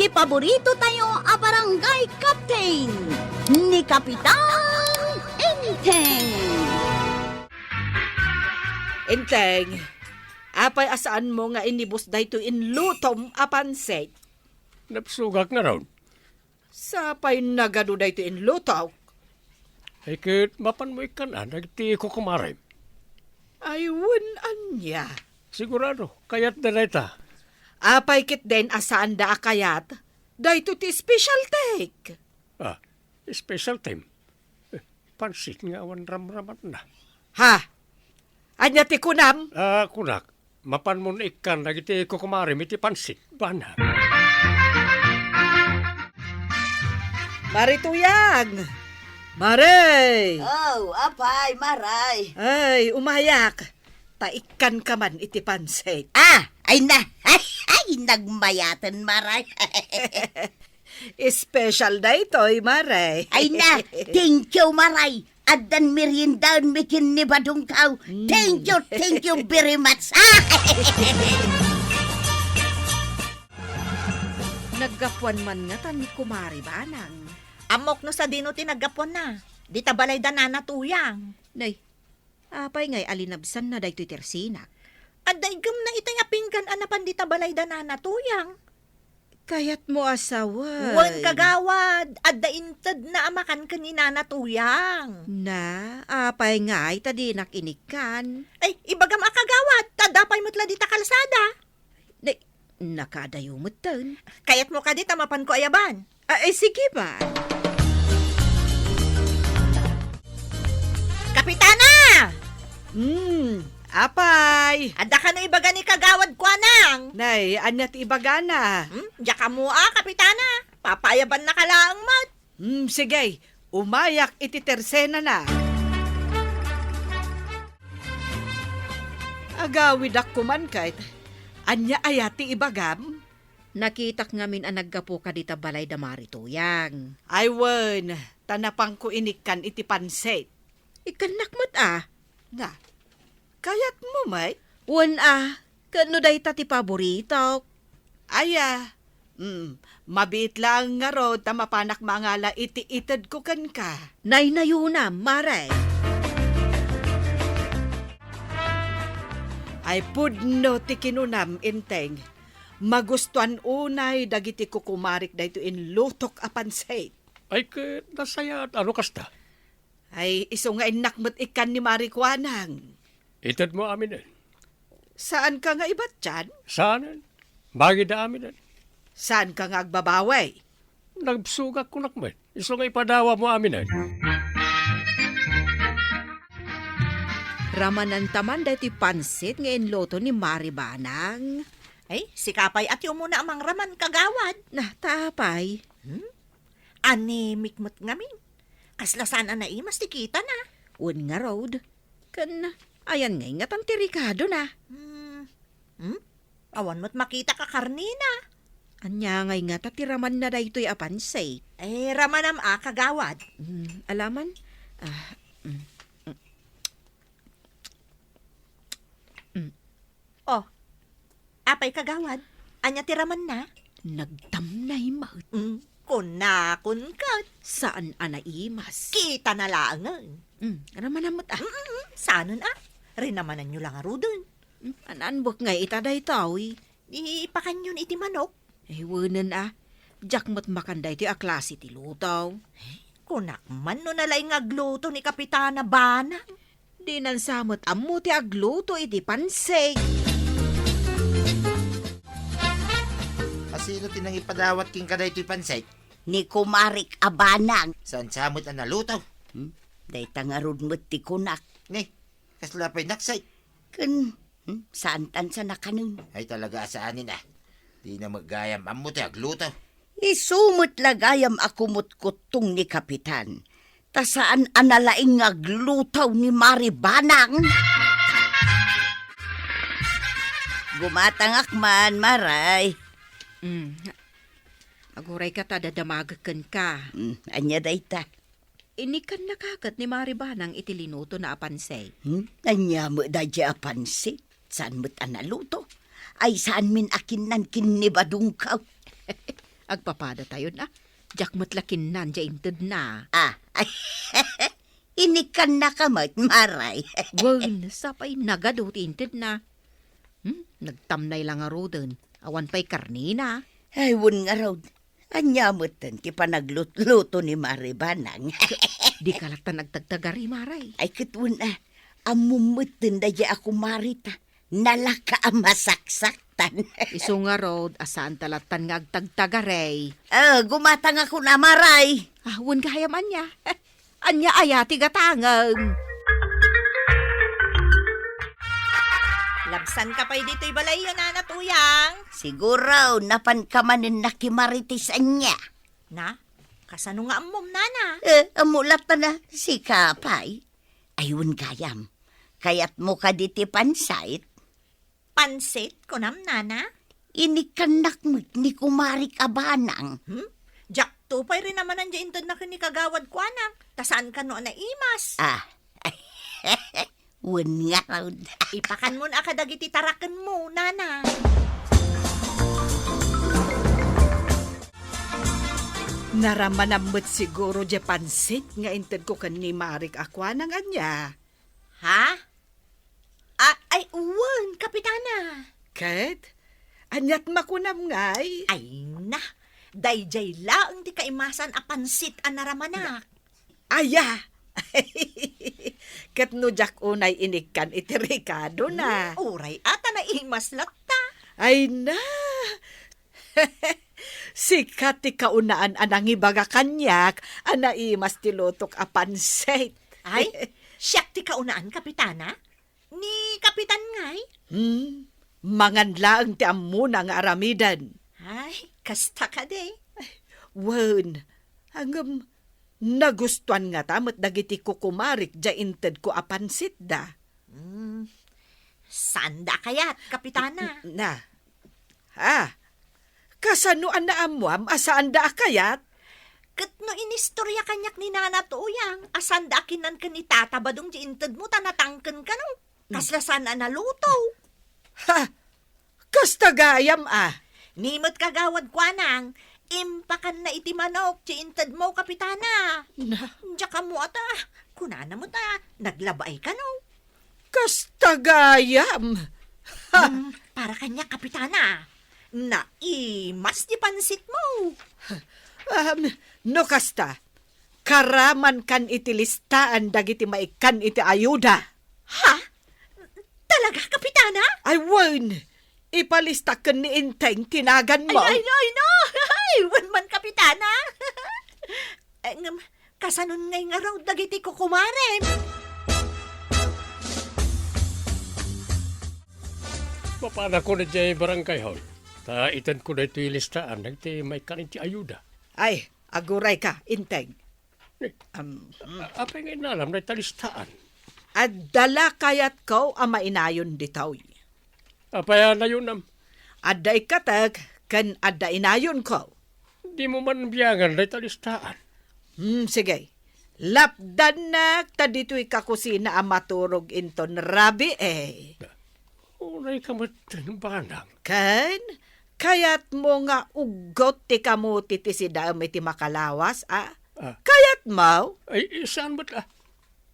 ti paborito tayo a barangay captain ni Kapitan Enteng. Enteng, apay asaan mo nga inibus dayto in lutom apanset? Napsugak na raw. Sapay nagado dayto in lutaw? Ay kit mapan mo ikan nagti ko kumarim. Ay wen anya. Sigurado, kayat na reta. Apay kit den asaan da akayat? Dayto ti special take. Special time. Pansit nga awan ramramat na. Ha? Anya ti kunam? Kunak, mapan mo ikan nagti ko kumarim iti pansit. Bana. Marituyang! Maray! Oh, apay, maray. Ay, umayak. Taikan ka man iti pansit. Ay nagmayatan, maray. Special daytoy, Maray. Ay na, thank you, maray. Adan meriendaon mikin ni badong kaw. Thank you very much. Naggapuan man nga tan ni Kumari Banang. Amok no sa dino tinagapon na. Di tabalay da nanatuyang. Nay, apay ngay alinabsan na daytoy tersinak. Adaygam na itay apinggan anapan di tabalay da nanatuyang. Kayat mo asawa. Wan kagawad. Adda inted na amakan ka ni nanatuyang. Na, apay ngay tadinak inikan. Ay, ibagam akagawad. Tadapay mo'tla di ta kalsada. Nay, nakadayo mo tan. Kayat mo ka di tamapan ko ayaban. Ay, sige ba? Kapitana! Apay! Adda ka na ibaga ni kagawad ko anang. Nay, anyat ibagana. Diya ka mo kapitana. Papayaban na kalaang mat. Sige, umayak iti tersena na. Agawid ako man kahit. Anya ayati ibagam? Nakitak ngamin ang naggapo ka dita balay da marituyang. Ay wen, tanapang ko inikan iti pansit. Ikanak mo't Na, kayat mo may? Wan kano day ti paborito. Aya, mabit lang nga ro, tamapanak mangala iti-itad ko kan ka. Nay nayuna, maray. Ay pudno ti kinunam, Enteng. Magustuhan unay dagiti kukumarik dayto in lutok apan say. Ay kit nasaya at ano kasta. Ay iso nga inakmat ikan ni Marikwanang. Itad mo amin eh. Saan ka nga ibat dyan? Saan? Bagi da amin eh. Saan ka nga agbabaway? Nagsugak ko nakman. Iso nga ipadawa mo amin eh. Ramanan taman dayti pansit nga inloto ni Mari Banang. Ay, sikapay at yung muna amang raman kagawad. Nah, tapay. Anemik mo't ngamin. Kaslasan na imas ti kita na. Un nga road. Kan, ayan ngay nga tan tirikado na. Awan mo't makita ka karnina. Anya ngay nga tatiraman na daytoy apansay. Eh, ramanam kagawad. Alaman? Oh, apay kagawad. Anya ti raman na. Nagdamnay maut. Kunakun kat. Saan anaimas? Kita na langan. Raman namot Sanon Rinamanan nyo lang arudon. Ananbok nga itaday tawi. Di pakanyon iti manok. Wunan Jack mo't makanday ti aklase ti lutaw. Kunak man no nalay ngagluto ni Kapitana Banang. Di nan samot ammo ti agluto iti pansay. Sino tinang ipadawat king kaday to'y pansay? Ni Kumarik Abanang. Saan samot ang nalutaw? Day tangarod mo't ti kunak. Ni, kaslapay naksay. Saan tan sa nakanun? Ay talaga asaanin Di na magayam ammo ti aglutaw. Isumot lagayam ako mo't kutong ni Kapitan. Ta saan analaing aglutaw ni Mari Banang? Gumatangak man, maray. Aguray ka dadamagakan ka. Anya dayta. Inikan nakakat ni Mari Banang itilinuto na apansay. Anya mo dadya apansit. Saan mo't analuto? Ay saan min akin nan kinibadungkaw? Agpapada tayo na. Jak matlakin nan dya inted na. Ay, inikan na kamat, Maray. Wan, sapay nagadot inted na. Nagtamnay lang nga roden. Awan pa'y karnina. Ay, wun nga raw. Anyamutan, ti panagluto ni Mari Banang. Di kalatan nagtagtagari, Maray. Ay, katun amumutan da ako marita. Nalaka ang masaksaktan. Iso nga road, asaan talatan nga agtagtagaray. Gumatang ako na, Maray. Wan kahayaman niya. Anya ayati gatangang. Labsan ka pa'y dito'y balayo na natuyang. Siguro, napan ka manin nakimaritisan niya. Na, kasano nga amom, nana? Amulat na si Kapay. Ayun kayam. Kaya't mo ka diti pansait. Pansit, kunam, nana? Inikanak mo ni Kumarik Abanang. Jak tupay rin naman ang intod na kinikagawad ko, anang. Tasaan ka no na imas? Wan nga raw. Ipakan mo na akadagiti tarakan mo, nana. Naramanamot siguro dya pansit nga inted ko kan ni Marik Akwanang anya. Ha? Ay, uwan, kapitana. Kat, anyat makunam ngay. Ay, na. Dayjay laang di kaimasan a pansit a naramanak. Aya! Kat no jak unay inikan iti Ricardo na. Uray, ata na imas latta. Ay na! Sikat ti kaunaan anang ibaga kanyak, anaimas ti lotok a pansit. Ay, siyak ti kaunaan, kapitana? Ni kapitan ngay? Manganlaang ti amuna nga aramidan. Ay, kasta ka de. Wan, hanggang nagustuhan nga tamot dagiti kukumarik dya inted ko a pansit da. Sanda kayat, kapitana? Na, kasanuan na amuam asaan da akayat? Kat no inistorya kanyak ni Nana Tuyang, asanda akinan ka ni Tata Badong di inted mo, tanatangken ka no. Kaslasan na naluto. Ha! Kastagayam Nimot kagawad kwa nang, impakan na iti manok, di inted mo, kapitana. Diya ka mo ata, kunana mo ta, naglabay ka no. Kastagayam! Para kanya, kapitana. Na, mas di pansit mo. No kasta, karaman kan iti listaan dagiti maikan iti ayuda. Ha? Talaga, kapitana? Ay, wan! Ipalista ka ni Enteng, tinagan mo. Ay, no! Ay, wan man, kapitana. Kasanon ngay nga raw dagiti ko kumaren. Mapana ko na dyan barangay hall. Ta itan ko na ito ilistaan, nagti may kanin ti ayuda. Ay, aguray ka, Enteng. Apa nga inalam na italistaan? At dala kayat ko ang mainayon ditaw. Apa na yun am? Aday katag, kan ada inayon ko. Di mo man biyangan na italistaan. Sige. Lapdan na ta dito'y kakusina ang maturog inton rabi Unay kamatan banang. Kan, kayat mo nga ugot ti kamuti ti si dami ti makalawas, Kayat mo? Ay, saan ba't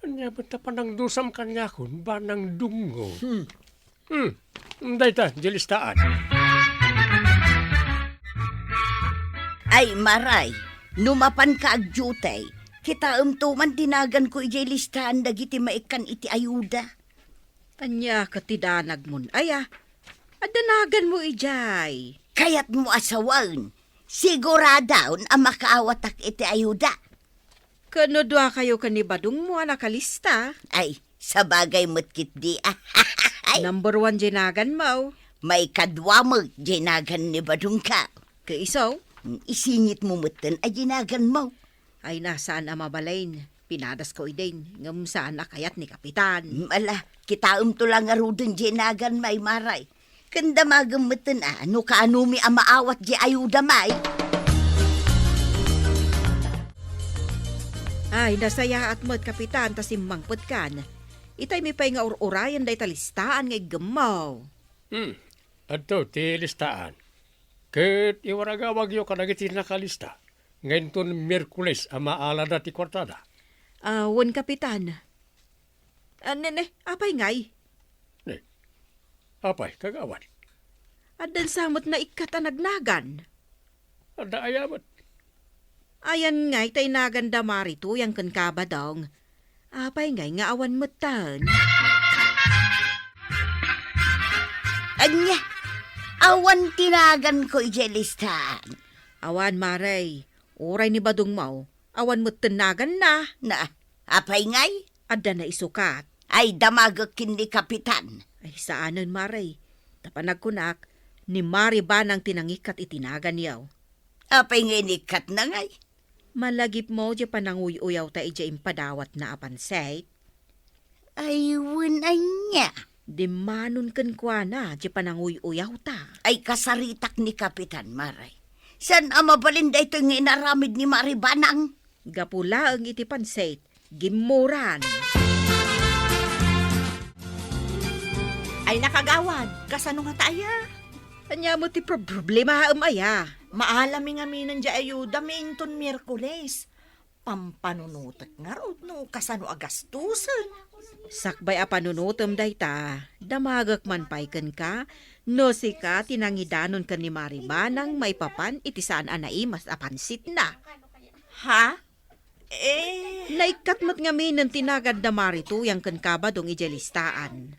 Anya ba't panang dusam kanya kun, banang dungo. Dahil ta, dilistaan. Ay, Maray, numapan ka agjutay. Kita tuman tinagan ko ijay listahan dagiti maikan iti ayuda. Anya katidanag mon. Aya, adanagan mo ijay. Kayat mo asawan. Siguradaon ang makaawatak iti ayuda. Kanodwa kayo kanibadong mo nakalista. Ay, sa bagay mo't di. Number 1 jinagan mo. May kadwa mo, jinagan ni Badong ka. Kaisaw? Isingit mo mutan ay jinagan mo. Ay nasaan ang mabalain. Pinadas ko idin. Ngam saan akayat ni Kapitan. Ala, kita tulang arudon jinagan may Maray. Kanda magamutan no kaanumi ang maawat di ayuda may. Ay, nasaya at mo't Kapitan, tasimmangpot kan. Itay may pay nga urayan day talistaan ngay gamaw. Adto, ti listaan. Ket iwaragawag yo kadagiti nakalista. Ngayon ton Miyerkules ang maala na ti kwartada. Wan kapitan. Nene, apay ngay. Ne, apay, kagawad. Adan samot na ikatanagnagan. Ada ayamat. Ayan ngay tay naganda marito yang kan kabadong. Apay ngay nga awan mutan. Anya, awan tinagan ko ijelistahan. Awan maray. Oray ni badong mau. Awan mutenagan na. Na, apay ngay? Ada na isukat. Ay damagakin ni Kapitan. Ay saanan maray. Tapanag kunak. Ni Mari ba nang tinangikat itinagan yaw? Apay ngay nikat na ngay. Malagip mo di pananguy-uyaw ta ija impadawat na apansay. Ay, anya. Di manon kan kwa na di pananguy-uyaw ta. Ay kasaritak ni Kapitan Maray. San ang mabalinda ito yung inaramid ni Maribanang? Gapula ang iti pansay. Gimuran. Ay nakagawad, kasano nga tayo? Anya mo ti problema aya. Maalami nga minan di ayuda minton Miyerkules. Pampanunutot nga ro, no, kasano agastusan. Sakbay a panunutom dayta. Damagak man paiken ka. No si ka tinangidanon ka ni Maribanang may papan iti saan anaimas apansit na. Ha? Naikat mat nga minan tinagad da marito yang kan kabadong ijelistaan.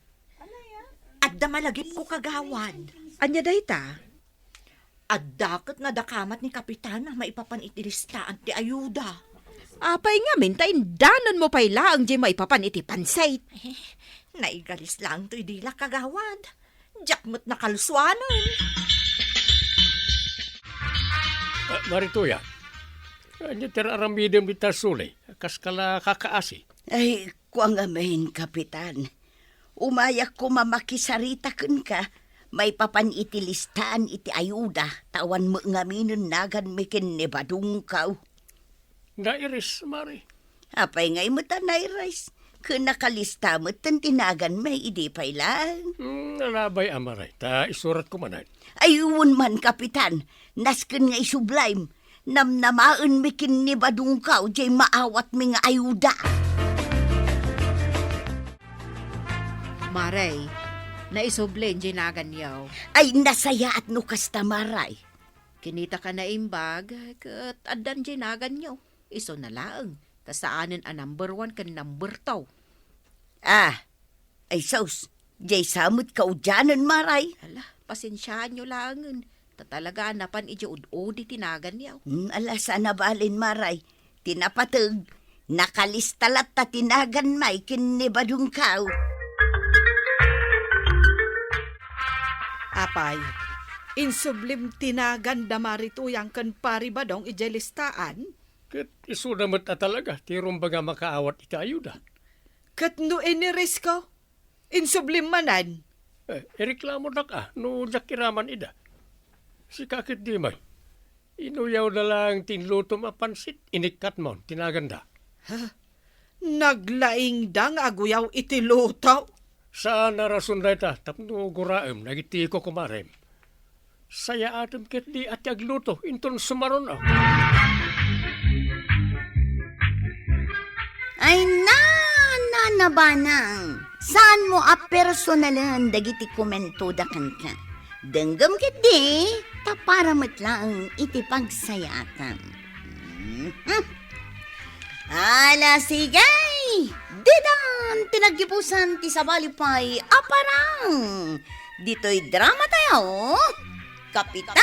At damalagip ko kagawad. Anya dayta? At dakat na dakamat ni Kapitan na maipapan itilistaan ti ayuda. Apay nga mintain danon mo pay laang di may papan iti pansay. Naigalis lang to'y dila kagawad. Jakmot na kalswanon. Marituya, anya teraramidem di tasuli, kaskala kakaasi. Ay, kuang amahin, Kapitan. Umayak ko mamakisarita kun ka. May papan iti listaan iti ayuda. Tawan mo nga minun nagan mikin ni badungkaw. Nairis, Mari. Apay ngay mo ta nairais. Kung nakalista mo tan tinagan may idi pay lang. Nalabay amaray, ta isurat ko manan. Ayun man, Kapitan. Nasken nga isublime. Namnamaen mikin ni badungkaw jay maawat mi nga ayuda. Maray, naisoblen di nagan yaw. Ay nasaya at nukas tamaray. Kinita ka na imbag, kat adan di nagan yaw. Iso na laang, tasaanin a number 1 kan number 2. Ay sos, jay samot ka udyanan maray. Hala, pasensyahan nyo langan. Tatalaga napan iji ud-udi tinagan yaw. Alasa na balin maray. Tinapatag, nakalistalat ta tinagan may kin ni badungkaw. Apay, insublim tinagan da marito yang kan paribadong ijelistaan. Ket isudamat na talaga, tirong baga makaawat iti ayuda. Kat no iniris ko, insublim manan. Ireklamo na ka, no jakiraman ida. Si kakit di may. Inuyaw na lang tinluto mapansit, inikat mo, tinaganda. Naglaing dang aguyaw itiluto. Saan na rason na ita, tapno guraem, nagiti ko kumarem. Saya atem ket di at agluto, inton sumaron ako. Ay nabanang. Saan mo a personalan dagiti komento da kan ka? Denggam ket di, taparamat lang iti pagsayatan. Ala sigay! Didan tinagipusan ti sabalipay aparang. Dito'y drama tayo. Kapitan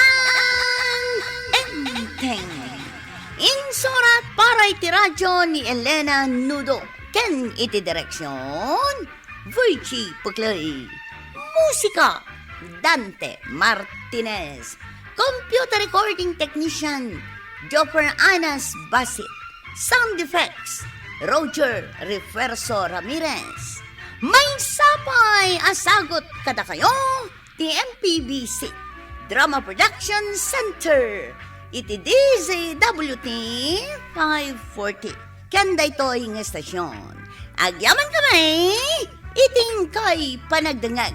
Enteng. Insurat para iti radyo ni Elena Nudo. Ken iti direksyon Virgie Puglay. Musika Dante Martinez. Computer recording technician Jopper Anas Basit. Sound effects Roger Referso Ramirez. May sapay asagot kada kayo ti MPBC Drama Production Center. Iti DZWT 540. Kanda ito'y ng estasyon. Agyaman kamay, iting kay panagdangag.